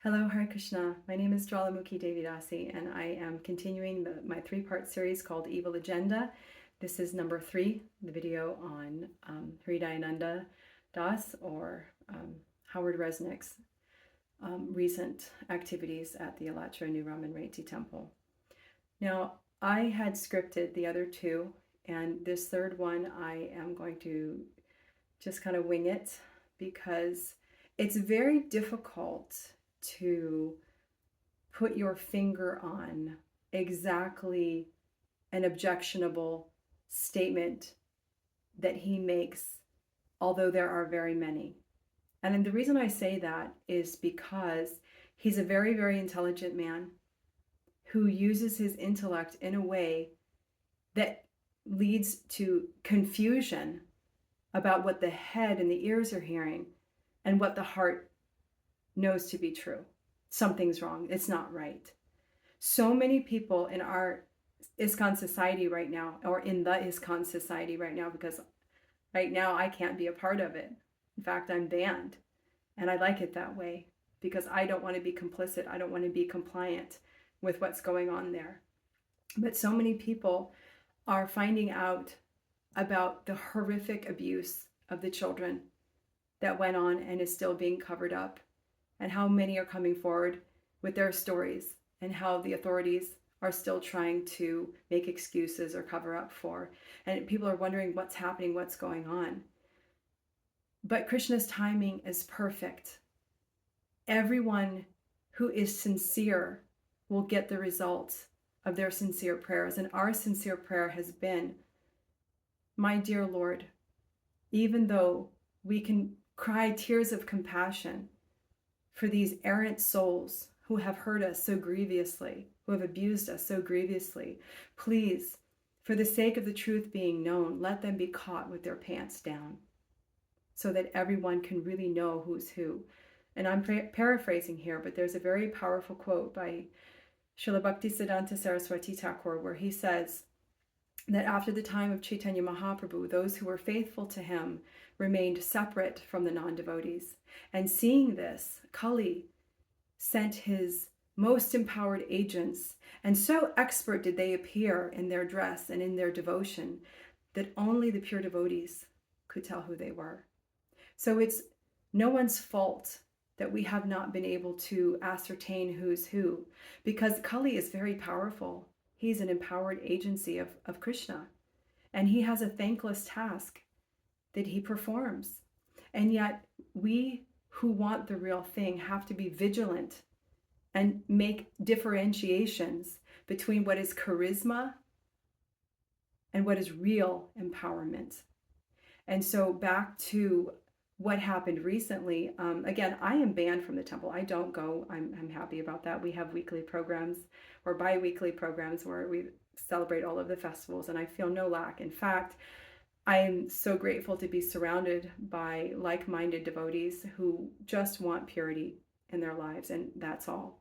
Hello, Hare Krishna. My name is Jwalamukhi Devidasi, and I am continuing my three-part series called Evil Agenda. This is number 3, the video on Hridayananda Das, or Howard Resnick's recent activities at the Alachua New Ramanreti Temple. Now, I had scripted the other two, and this third one I am going to just kind of wing it because it's very difficult to put your finger on exactly an objectionable statement that he makes, although there are very many. And the reason I say that is because he's a very, very intelligent man who uses his intellect in a way that leads to confusion about what the head and the ears are hearing and what the heart knows to be true. Something's wrong. It's not right. So many people in our ISKCON society right now, or in the ISKCON society right now, because right now I can't be a part of it. In fact, I'm banned. And I like it that way because I don't want to be complicit. I don't want to be compliant with what's going on there. But so many people are finding out about the horrific abuse of the children that went on and is still being covered up, and how many are coming forward with their stories, and how the authorities are still trying to make excuses or cover up for. And people are wondering what's happening, what's going on. But Krishna's timing is perfect. Everyone who is sincere will get the results of their sincere prayers. And our sincere prayer has been, my dear Lord, even though we can cry tears of compassion for these errant souls who have hurt us so grievously, who have abused us so grievously, please, for the sake of the truth being known, let them be caught with their pants down so that everyone can really know who's who. And I'm paraphrasing here, but there's a very powerful quote by Srila Bhaktisiddhanta Saraswati Thakur where he says that after the time of Chaitanya Mahaprabhu, those who were faithful to him remained separate from the non-devotees. And seeing this, Kali sent his most empowered agents, and so expert did they appear in their dress and in their devotion that only the pure devotees could tell who they were. So it's no one's fault that we have not been able to ascertain who's who, because Kali is very powerful. He's an empowered agency of Krishna, and he has a thankless task that he performs. And yet we who want the real thing have to be vigilant and make differentiations between what is charisma and what is real empowerment. And so back to what happened recently, again, I am banned from the temple. I don't go. I'm happy about that. We have weekly programs or bi-weekly programs where we celebrate all of the festivals, and I feel no lack. In fact, I am so grateful to be surrounded by like-minded devotees who just want purity in their lives, and that's all.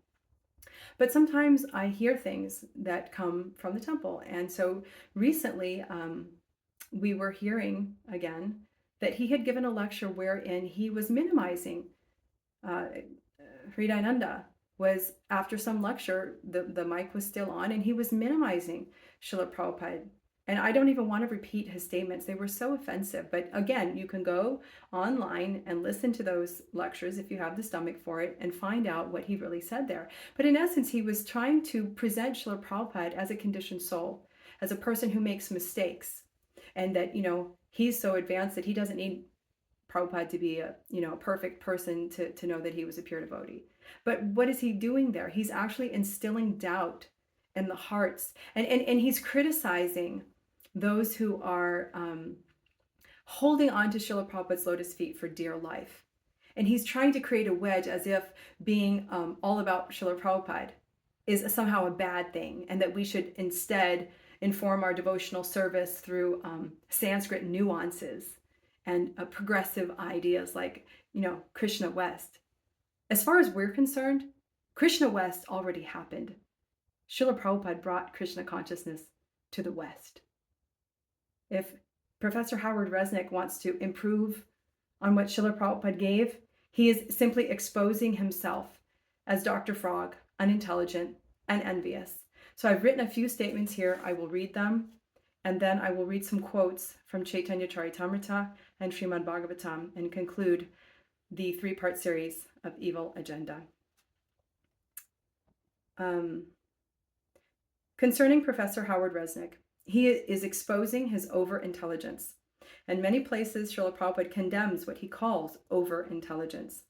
But sometimes I hear things that come from the temple. And so recently we were hearing again that he had given a lecture wherein he was minimizing Hridayananda. Was after some lecture, the mic was still on, and he was minimizing Srila Prabhupada. And I don't even want to repeat his statements. They were so offensive. But again, you can go online and listen to those lectures if you have the stomach for it and find out what he really said there. But in essence, he was trying to present Srila Prabhupada as a conditioned soul, as a person who makes mistakes, and that, he's so advanced that he doesn't need Prabhupada to be a perfect person to know that he was a pure devotee. But what is he doing there? He's actually instilling doubt in the hearts, and he's criticizing those who are holding on to Srila Prabhupada's lotus feet for dear life. And he's trying to create a wedge as if being all about Srila Prabhupada is somehow a bad thing, and that we should instead inform our devotional service through Sanskrit nuances and progressive ideas like, Krishna West. As far as we're concerned, Krishna West already happened. Srila Prabhupada brought Krishna consciousness to the West. If Professor Howard Resnick wants to improve on what Srila Prabhupada gave, he is simply exposing himself as Dr. Frog, unintelligent, and envious. So I've written a few statements here. I will read them, and then I will read some quotes from Chaitanya Charitamrita and Srimad Bhagavatam and conclude the three-part series of Evil Agenda. Concerning Professor Howard Resnick, he is exposing his overintelligence. In many places, Srila Prabhupada condemns what he calls overintelligence.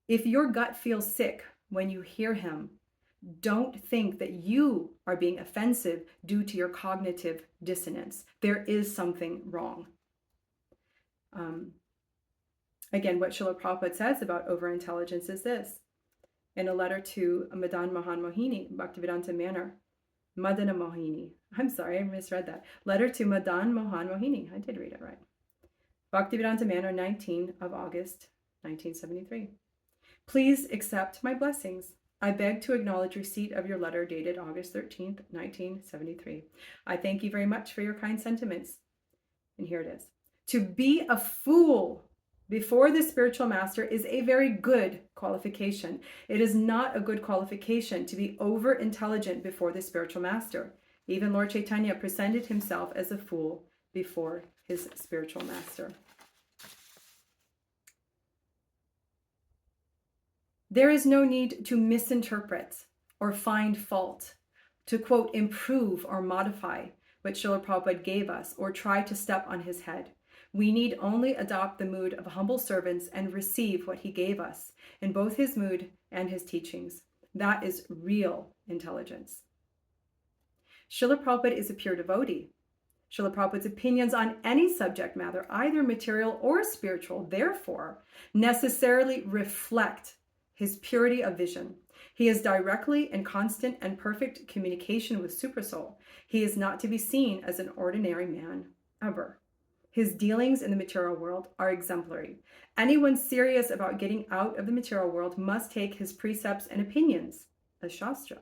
If your gut feels sick when you hear him, don't think that you are being offensive due to your cognitive dissonance. There is something wrong. Again, what Srila Prabhupada says about overintelligence is this. In a letter to Madan Mohan Mohini, Bhaktivedanta Manor, Madana Mohini. I'm sorry, I misread that. Letter to Madan Mohan Mohini. I did read it right. Bhaktivedanta Manor, 19 of August, 1973. Please accept my blessings. I beg to acknowledge receipt of your letter dated August 13th, 1973. I thank you very much for your kind sentiments. And here it is. To be a fool before the spiritual master is a very good qualification. It is not a good qualification to be over-intelligent before the spiritual master. Even Lord Chaitanya presented himself as a fool before his spiritual master. There is no need to misinterpret or find fault, to quote, improve or modify what Srila Prabhupada gave us or try to step on his head. We need only adopt the mood of humble servants and receive what he gave us in both his mood and his teachings. That is real intelligence. Srila Prabhupada is a pure devotee. Srila Prabhupada's opinions on any subject matter, either material or spiritual, therefore, necessarily reflect his purity of vision. He is directly in constant and perfect communication with Supersoul. He is not to be seen as an ordinary man ever. His dealings in the material world are exemplary. Anyone serious about getting out of the material world must take his precepts and opinions as Shastra.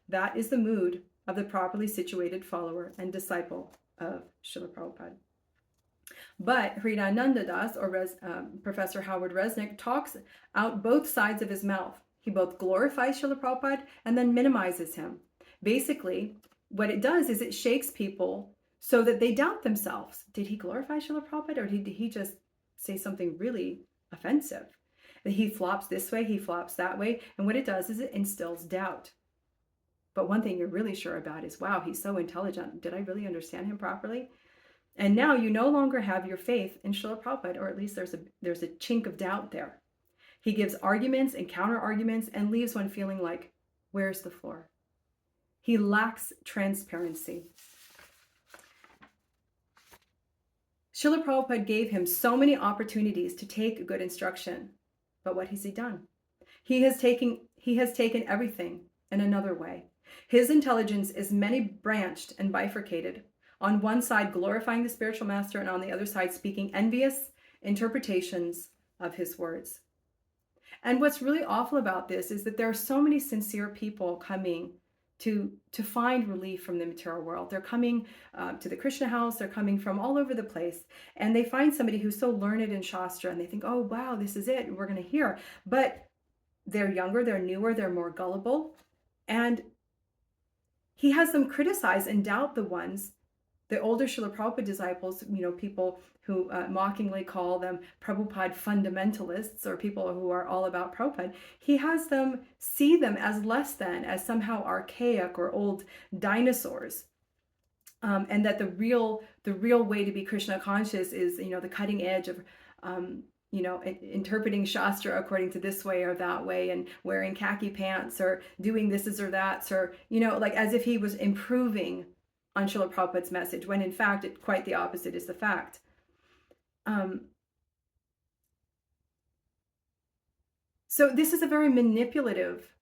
That is the mood of the properly situated follower and disciple of Srila Prabhupada. But Hridayananda Das, or Professor Howard Resnick, talks out both sides of his mouth. He both glorifies Srila Prabhupada and then minimizes him. Basically, what it does is it shakes people so that they doubt themselves. Did he glorify Srila Prabhupada, or did he just say something really offensive? He flops this way, he flops that way, and what it does is it instills doubt. But one thing you're really sure about is, wow, he's so intelligent. Did I really understand him properly? And now you no longer have your faith in Srila Prabhupada, or at least there's a chink of doubt there. He gives arguments and counter arguments and leaves one feeling like, where's the floor? He lacks transparency. Srila Prabhupada gave him so many opportunities to take good instruction, but what has he done? He has taken everything in another way. His intelligence is many-branched and bifurcated. On one side, glorifying the spiritual master, and on the other side, speaking envious interpretations of his words. And what's really awful about this is that there are so many sincere people coming to find relief from the material world. They're coming to the Krishna house, they're coming from all over the place, and they find somebody who's so learned in Shastra, and they think, oh, wow, this is it, we're going to hear. But they're younger, they're newer, they're more gullible, and he has them criticize and doubt the older Srila Prabhupada disciples, people who mockingly call them Prabhupada fundamentalists, or people who are all about Prabhupada. He has them see them as less than, as somehow archaic or old dinosaurs. And that the real way to be Krishna conscious is, the cutting edge of, interpreting Shastra according to this way or that way, and wearing khaki pants, or doing this or that, or, like as if he was improving on Srila Prabhupada's message, when in fact, quite the opposite is the fact. So this is a very manipulative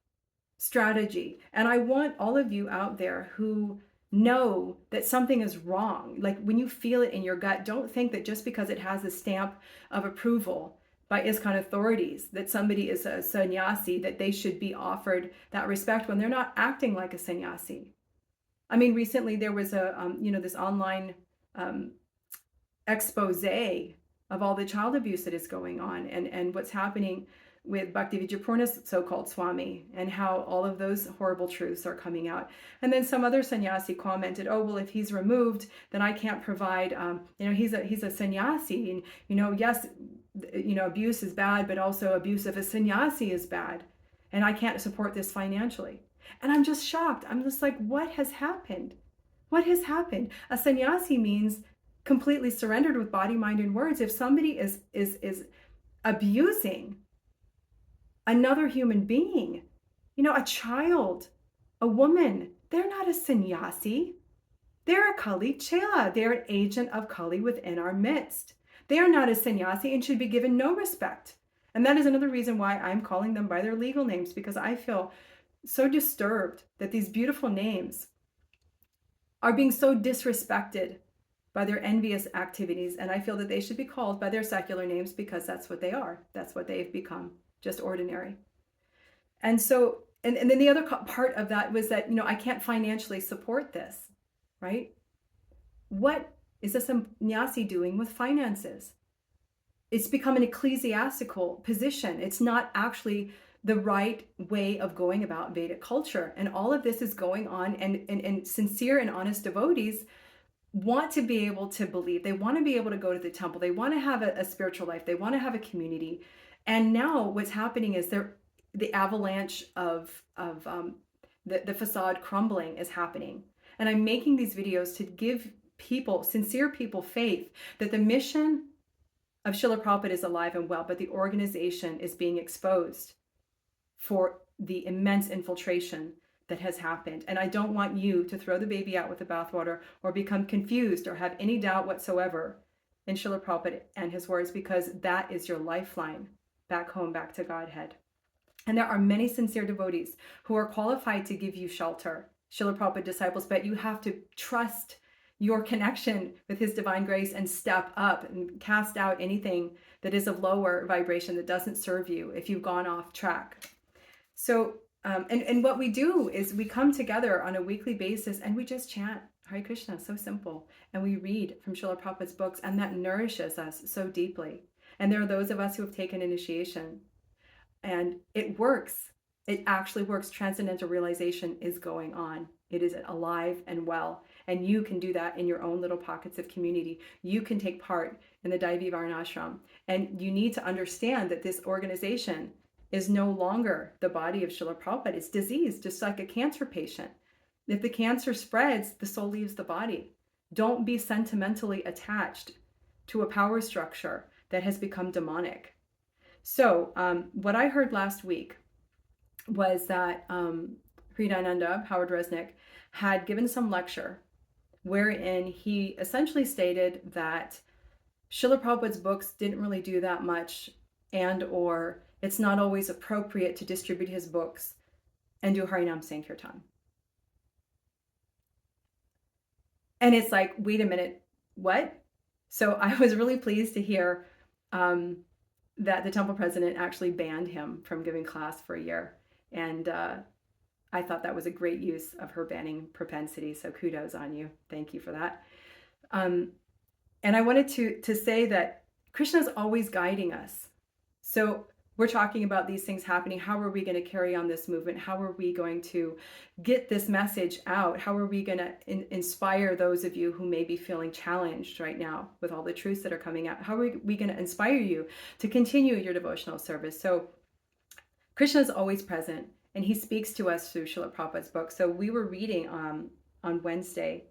strategy. And I want all of you out there who know that something is wrong, like when you feel it in your gut, don't think that just because it has a stamp of approval by ISKCON authorities that somebody is a sannyasi, that they should be offered that respect when they're not acting like a sannyasi. I mean, recently there was this online expose of all the child abuse that is going on, and what's happening with Bhakti Vijayapurna's so-called Swami, and how all of those horrible truths are coming out. And then some other sannyasi commented, oh, well, if he's removed, then I can't provide, he's a sannyasi, and, yes, abuse is bad, but also abuse of a sannyasi is bad. And I can't support this financially. And I'm just shocked. I'm just like, what has happened? What has happened? A sannyasi means completely surrendered with body, mind, and words. If somebody is abusing another human being, a child, a woman, they're not a sannyasi. They're a Kali Chela. They're an agent of Kali within our midst. They are not a sannyasi and should be given no respect. And that is another reason why I'm calling them by their legal names, because I feel so disturbed that these beautiful names are being so disrespected by their envious activities. And I feel that they should be called by their secular names, because that's what they are. That's what they've become, just ordinary. And so, and then the other part of that was that, I can't financially support this, right? What is a sannyasi doing with finances? It's become an ecclesiastical position. It's not actually the right way of going about Vedic culture. And all of this is going on, and sincere and honest devotees want to be able to believe. They want to be able to go to the temple. They want to have a spiritual life. They want to have a community. And now what's happening is the avalanche of the facade crumbling is happening. And I'm making these videos to give people, sincere people, faith that the mission of Srila Prabhupada is alive and well, but the organization is being exposed for the immense infiltration that has happened. And I don't want you to throw the baby out with the bathwater or become confused or have any doubt whatsoever in Srila Prabhupada and his words, because that is your lifeline back home, back to Godhead. And there are many sincere devotees who are qualified to give you shelter, Srila Prabhupada disciples, but you have to trust your connection with his divine grace and step up and cast out anything that is of lower vibration that doesn't serve you if you've gone off track. So, and what we do is we come together on a weekly basis and we just chant Hare Krishna, so simple. And we read from Srila Prabhupada's books, and that nourishes us so deeply. And there are those of us who have taken initiation, and it works. It actually works. Transcendental realization is going on. It is alive and well. And you can do that in your own little pockets of community. You can take part in the Daivi Varnashram. And you need to understand that this organization is no longer the body of Srila Prabhupada. It's disease, just like a cancer patient. If the cancer spreads, the soul leaves the body. Don't be sentimentally attached to a power structure that has become demonic. So what I heard last week was that Hridayananda, Howard Resnick, had given some lecture wherein he essentially stated that Srila Prabhupada's books didn't really do that much, and or it's not always appropriate to distribute his books and do Harinam Sankirtan. And it's like, wait a minute, what? So I was really pleased to hear that the temple president actually banned him from giving class for a year. And I thought that was a great use of her banning propensity. So kudos on you. Thank you for that. And I wanted to say that Krishna is always guiding us. So we're talking about these things happening. How are we going to carry on this movement? How are we going to get this message out? How are we going to inspire those of you who may be feeling challenged right now with all the truths that are coming out? How are we going to inspire you to continue your devotional service? So Krishna is always present, and he speaks to us through Srila Prabhupada's book. So we were reading on Wednesday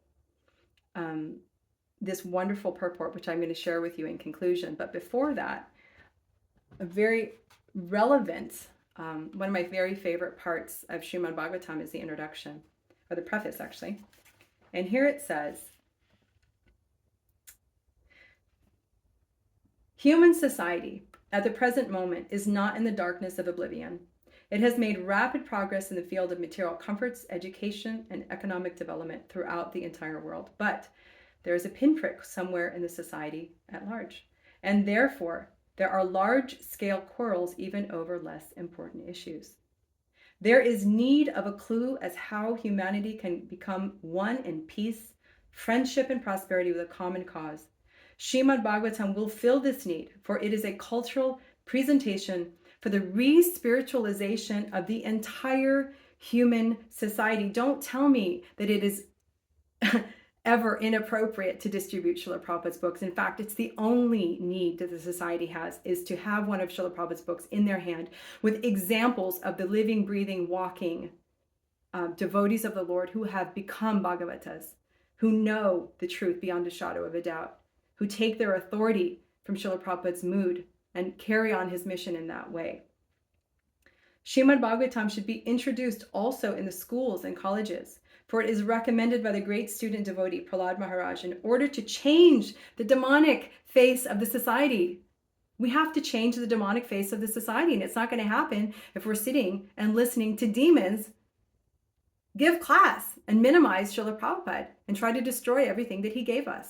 this wonderful purport, which I'm going to share with you in conclusion. But before that, a very relevant, one of my very favorite parts of Srimad Bhagavatam is the introduction, or the preface actually. And here it says, human society at the present moment is not in the darkness of oblivion. It has made rapid progress in the field of material comforts, education, and economic development throughout the entire world. But there is a pinprick somewhere in the society at large. And therefore, there are large-scale quarrels even over less important issues. There is need of a clue as how humanity can become one in peace, friendship, and prosperity with a common cause. Srimad Bhagavatam will fill this need, for it is a cultural presentation for the re-spiritualization of the entire human society. Don't tell me that it is ever inappropriate to distribute Srila Prabhupada's books. In fact, it's the only need that the society has, is to have one of Srila Prabhupada's books in their hand with examples of the living, breathing, walking devotees of the Lord who have become Bhagavatas, who know the truth beyond a shadow of a doubt, who take their authority from Srila Prabhupada's mood and carry on his mission in that way. Srimad Bhagavatam should be introduced also in the schools and colleges, for it is recommended by the great student devotee Prahlad Maharaj in order to change the demonic face of the society. We have to change the demonic face of the society, and it's not going to happen if we're sitting and listening to demons give class and minimize Srila Prabhupada and try to destroy everything that he gave us.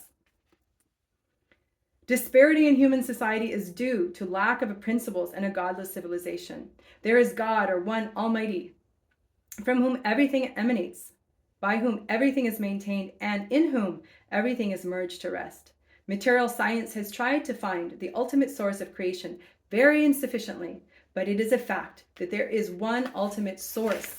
Disparity in human society is due to lack of principles and a godless civilization. There is God, or one Almighty, from whom everything emanates, by whom everything is maintained, and in whom everything is merged to rest. Material science has tried to find the ultimate source of creation very insufficiently, but it is a fact that there is one ultimate source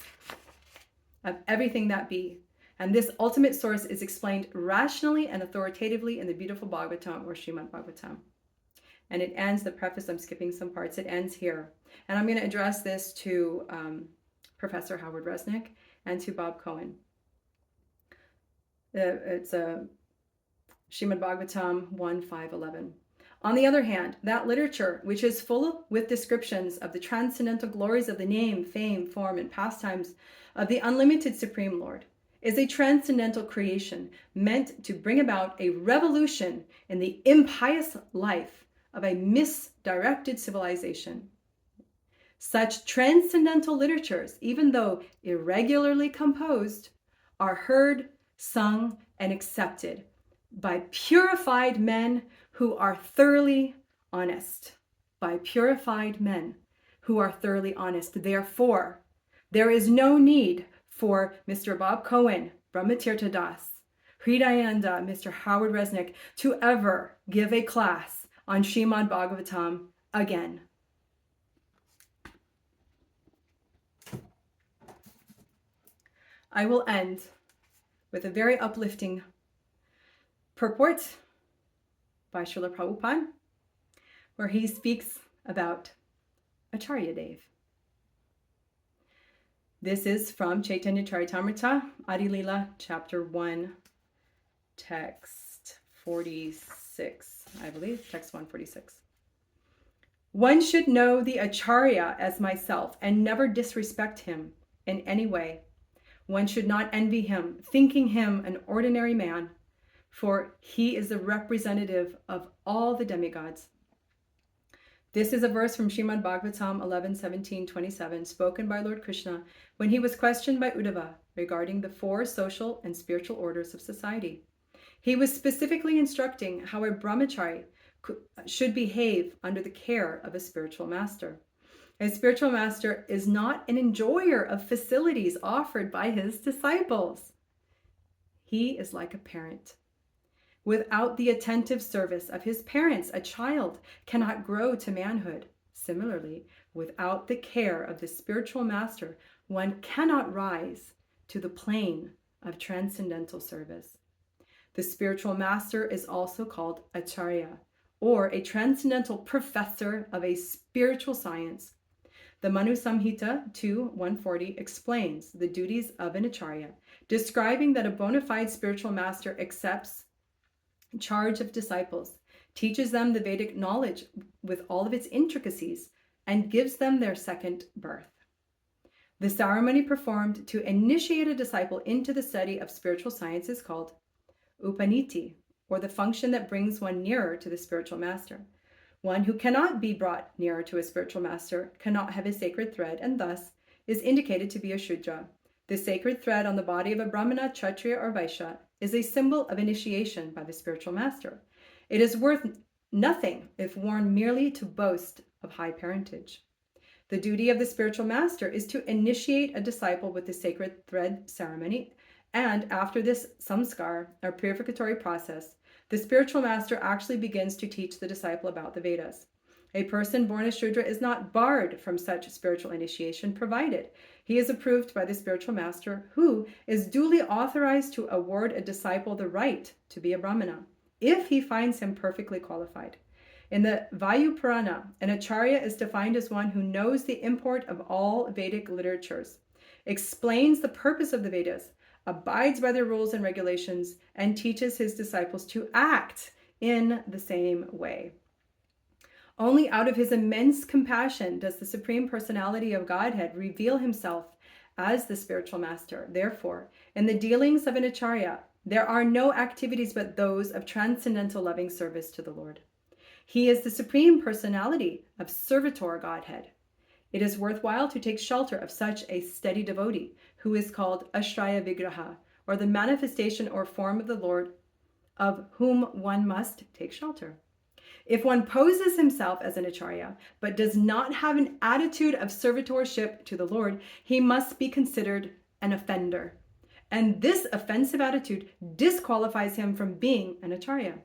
of everything that be. And this ultimate source is explained rationally and authoritatively in the beautiful Bhagavatam, or Srimad Bhagavatam. And it ends, the preface, I'm skipping some parts, it ends here. And I'm going to address this to Professor Howard Resnick and to Bob Cohen. It's Srimad Bhagavatam 1:5-11. On the other hand, that literature, which is full with descriptions of the transcendental glories of the name, fame, form, and pastimes of the unlimited Supreme Lord, is a transcendental creation meant to bring about a revolution in the impious life of a misdirected civilization. Such transcendental literatures, even though irregularly composed, are heard, sung, and accepted by purified men who are thoroughly honest. By purified men who are thoroughly honest. Therefore, there is no need for Mr. Bob Cohen, Brahmatirtha Das, Hridayananda, Mr. Howard Resnick, to ever give a class on Srimad Bhagavatam again. I will end with a very uplifting purport by Srila Prabhupada, where he speaks about Acharya Dev. This is from Chaitanya Charitamrita, Adi Lila, chapter 1, text 46, I believe, text 146. One should know the Acharya as myself and never disrespect him in any way. One should not envy him, thinking him an ordinary man, for he is the representative of all the demigods. This is a verse from Srimad Bhagavatam 11:17-27, spoken by Lord Krishna when he was questioned by Uddhava regarding the 4 social and spiritual orders of society. He was specifically instructing how a brahmachari should behave under the care of a spiritual master. A spiritual master is not an enjoyer of facilities offered by his disciples. He is like a parent. Without the attentive service of his parents, a child cannot grow to manhood. Similarly, without the care of the spiritual master, one cannot rise to the plane of transcendental service. The spiritual master is also called Acharya, or a transcendental professor of a spiritual science. The Manu Samhita 2:140 explains the duties of an Acharya, describing that a bona fide spiritual master accepts charge of disciples, teaches them the Vedic knowledge with all of its intricacies, and gives them their second birth. The ceremony performed to initiate a disciple into the study of spiritual science is called Upaniti, or the function that brings one nearer to the spiritual master. One who cannot be brought nearer to a spiritual master cannot have a sacred thread, and thus is indicated to be a Shudra. The sacred thread on the body of a Brahmana, Kshatriya, or Vaishya is a symbol of initiation by the spiritual master. It is worth nothing if worn merely to boast of high parentage. The duty of the spiritual master is to initiate a disciple with the sacred thread ceremony, and after this samskar, or purificatory process, the spiritual master actually begins to teach the disciple about the Vedas. A person born a Shudra is not barred from such spiritual initiation, provided he is approved by the spiritual master, who is duly authorized to award a disciple the right to be a Brahmana, if he finds him perfectly qualified. In the Vayu Purana, an Acharya is defined as one who knows the import of all Vedic literatures, explains the purpose of the Vedas, abides by their rules and regulations, and teaches his disciples to act in the same way. Only out of his immense compassion does the Supreme Personality of Godhead reveal himself as the spiritual master. Therefore, in the dealings of an Acharya, there are no activities but those of transcendental loving service to the Lord. He is the Supreme Personality of Servitor Godhead. It is worthwhile to take shelter of such a steady devotee, who is called Ashraya Vigraha, or the manifestation or form of the Lord, of whom one must take shelter. If one poses himself as an Acharya, but does not have an attitude of servitorship to the Lord, he must be considered an offender. And this offensive attitude disqualifies him from being an Acharya.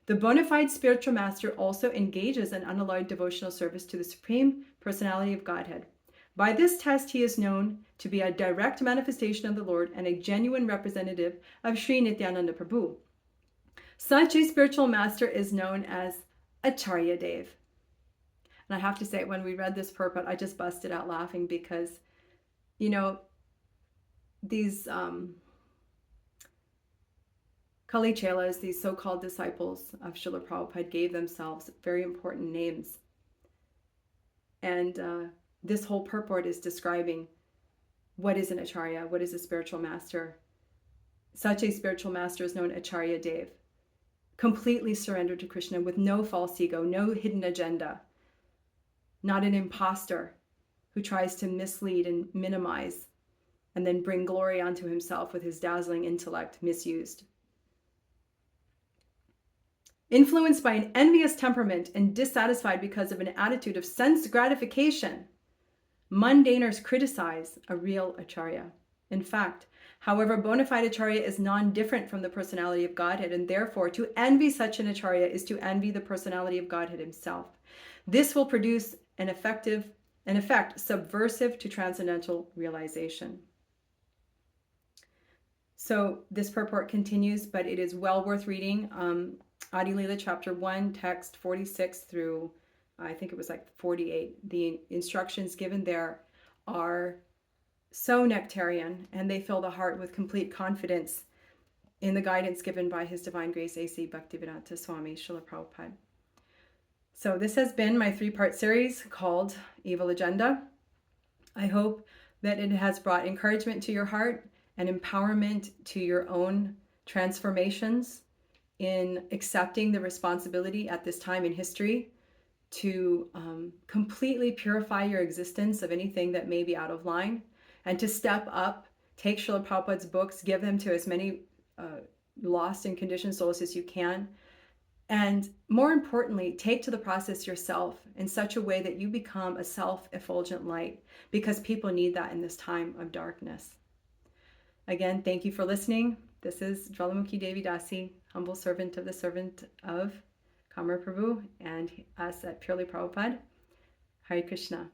The bona fide spiritual master also engages in unalloyed devotional service to the Supreme Personality of Godhead. By this test, he is known to be a direct manifestation of the Lord and a genuine representative of Sri Nityananda Prabhu. Such a spiritual master is known as Acharya Dev. And I have to say, when we read this purport, I just busted out laughing because, these Kali Chelas, these so-called disciples of Srila Prabhupada, gave themselves very important names. And this whole purport is describing what is an Acharya, what is a spiritual master. Such a spiritual master is known Acharya Dev, completely surrendered to Krishna with no false ego, no hidden agenda, not an imposter who tries to mislead and minimize and then bring glory onto himself with his dazzling intellect misused. Influenced by an envious temperament and dissatisfied because of an attitude of sense gratification, mundaners criticize a real Acharya. In fact, however, bona fide Acharya is non-different from the personality of Godhead, and therefore to envy such an Acharya is to envy the personality of Godhead himself. This will produce an effect subversive to transcendental realization. So this purport continues, but it is well worth reading. Adi Leela chapter 1, text 46 through, I think it was like 48. The instructions given there are so nectarian, and they fill the heart with complete confidence in the guidance given by His Divine Grace A.C. Bhaktivedanta Swami Srila Prabhupada. So this has been my 3-part series called Evil Agenda. I hope that it has brought encouragement to your heart and empowerment to your own transformations in accepting the responsibility at this time in history to completely purify your existence of anything that may be out of line, and to step up, take Srila Prabhupada's books, give them to as many lost and conditioned souls as you can, and more importantly, take to the process yourself in such a way that you become a self-effulgent light, because people need that in this time of darkness. Again, thank you for listening. This is Jwalamukhi Devi Dasi, humble servant of the servant of Kamar Prabhu and us at Purely Prabhupada. Hare Krishna.